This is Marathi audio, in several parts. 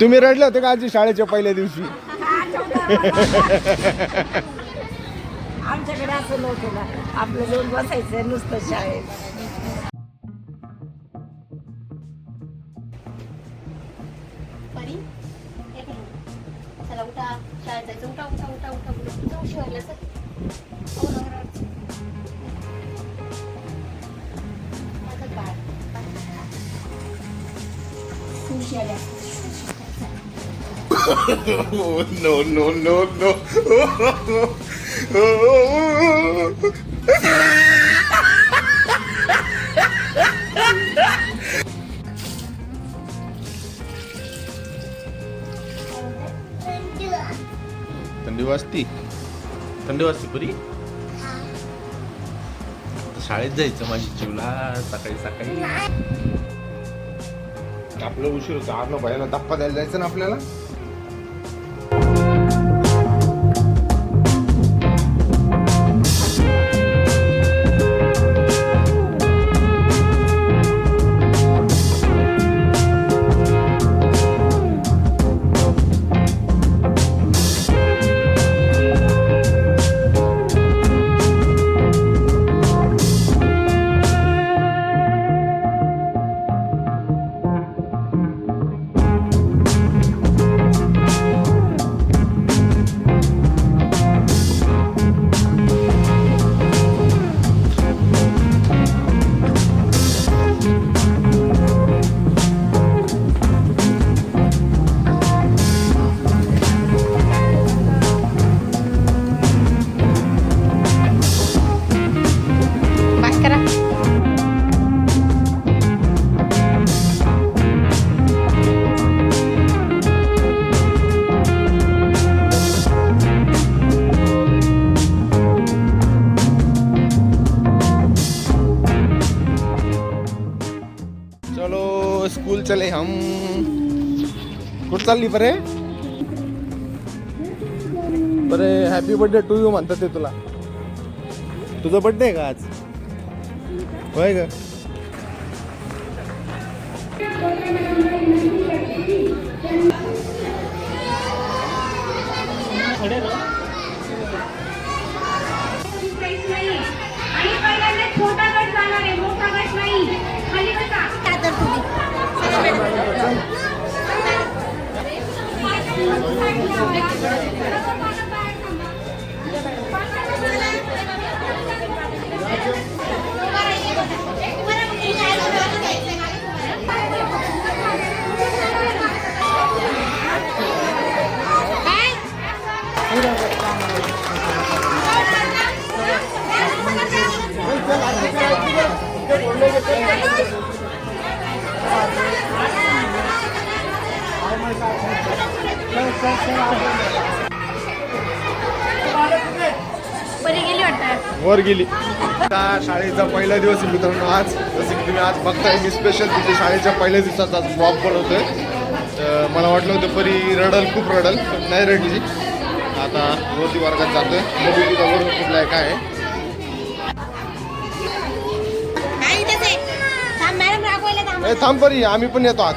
तुम्ही रडले होते का आजी शाळेच्या पहिल्या दिवशी? आमच्याकडे असं नव्हतं ना, आपलं जाऊन बसायचं नुसतं शाळेत. चला उठा, शाळेत जायचं. उठा उठा उठा उठा उठा जाऊ शिवायला सर. माझं बाळ खुश आल्या. No, no, no, no. थंडी वाजती पुरी. शाळेत जायचं माझी जीवला सकाळी सकाळी. आपलं उशीर होतं. आर्नो भयाला धप्पा द्यायला जायचं ना आपल्याला. स्कूल चले हम. कुठं चालली बरे? बरे हॅपी बर्थडे टू यू म्हणतात ते तुला. तुझा बर्थडे आहे का आज? होय का? छोटा गट जाणार आहे, मोठा गट नाही. खाली बसा. वर गेली. शाळेचा पहिला दिवस आहे मित्रांनो आज. जसं की तुम्ही आज बघताय मी स्पेशल तिथे शाळेच्या पहिल्या दिवसाचा ब्लॉग बनवतोय. मला वाटलं होतं परी रडल, खूप रडल, पण नाही रडली. आता वरती वर्गात जातोय. बघू तिथं वरून कुठला आहे काय आहे. थांब परी, आम्ही पण येतो आत.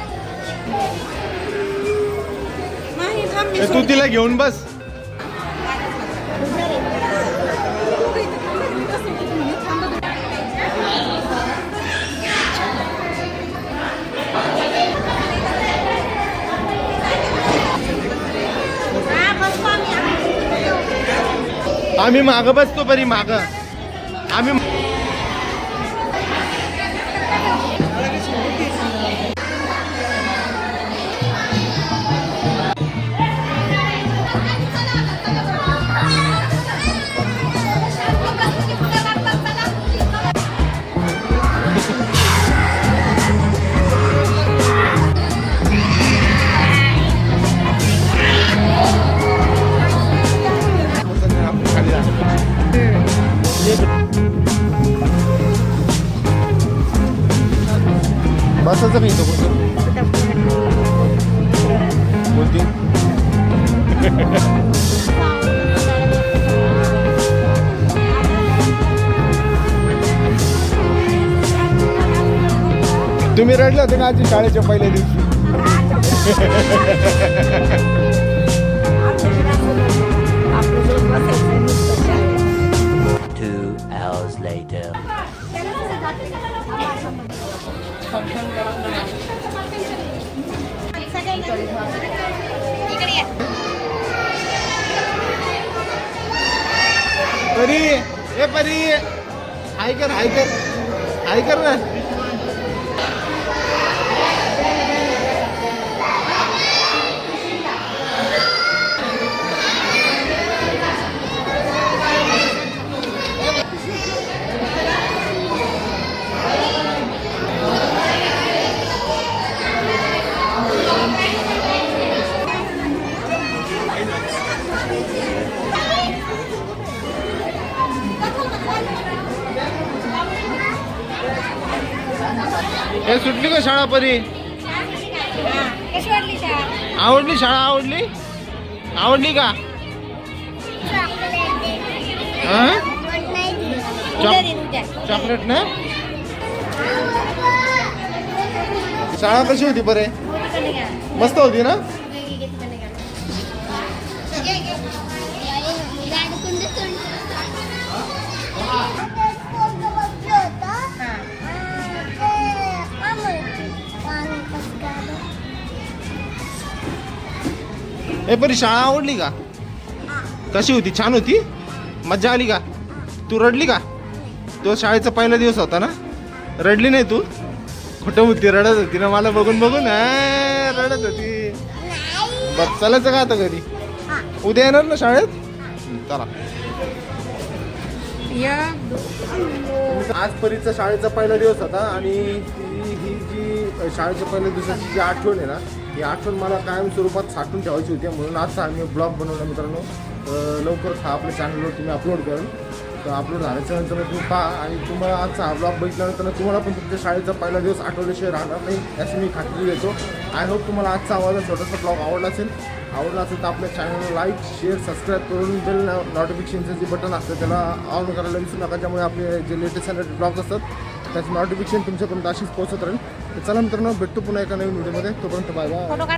तू तिला घेऊन बस. आम्ही मागं बसतो परी, मागं आम्ही. बसायचं नाही तो बोलती. तुम्ही रडले होते का आजी शाळेच्या पहिल्या दिवशी? आमच्याकडे असं नसतं. आपलं जाऊन बसायचं नुसतं शाळेत. 2 hours later. इकडे या. परी ए परी हाय कर हाय कर हाय कर ना. हे सुटली का शाळा परी? कशी वाटली शाळा? आवडली शाळा? आवडली? आवडली का? हा? उद्या दे, उद्या. चॉकलेट ना? शाळा कशी होती बरे? तिकडे घ्या. मस्त होती ना? घे, घे, घे, तिकडे घ्या. घे, घे. गाडी कोणती सोडली? हां. ए परी शाळा आवडली का? कशी होती? छान होती? मज्जा आली का? तू रडली का? तो शाळेचा पहिला दिवस होता ना? रडली नाही तू? खोटं होती, रडत होती ना मला बघून बघून. रडत होती. बस चालायचं का आता घरी? उद्या येणार ना शाळेत? चला. आज परीचा शाळेचा पहिला दिवस होता आणि ही जी शाळेच्या पहिल्या दिवसाची जी आठवण आहे ना, ही आठवण मला कायम स्वरूपात साठवून ठेवायची होती. म्हणून आजचा आम्ही ब्लॉग बनवला मित्रांनो. लवकरच हा आपल्या चॅनलवर तुम्ही अपलोड करेल. तर अपलोड झाल्याच्या नंतर तुम्ही पहा आणि तुम्हाला आजचा हा ब्लॉग बघितल्यानंतर तुम्हाला पण तुमच्या शाळेचा पहिला दिवस आठवल्याशिवाय राहणार नाही याची मी खात्री देतो. आय होप तुम्हाला आजचा आवाज छोटासा ब्लॉग आवडला असेल. आवडला असेल तर आपल्या चॅनलला लाईक शेअर सबस्क्राईब करून बेल नोटिफिकेशनचं जे बटन असतं त्याला ऑन करायला विसरू नका. त्यामुळे आपले जे लेटेस्ट आणि ब्लॉग्स असतात त्याचं नोटिफिकेशन तुमच्यापर्यंत अशीच पोहोचत राहील. तर चला मित्रांनो, भेटतो पुन्हा एका नवीन व्हिडिओमध्ये. तोपर्यंत बाय बाय. फोटो काढ.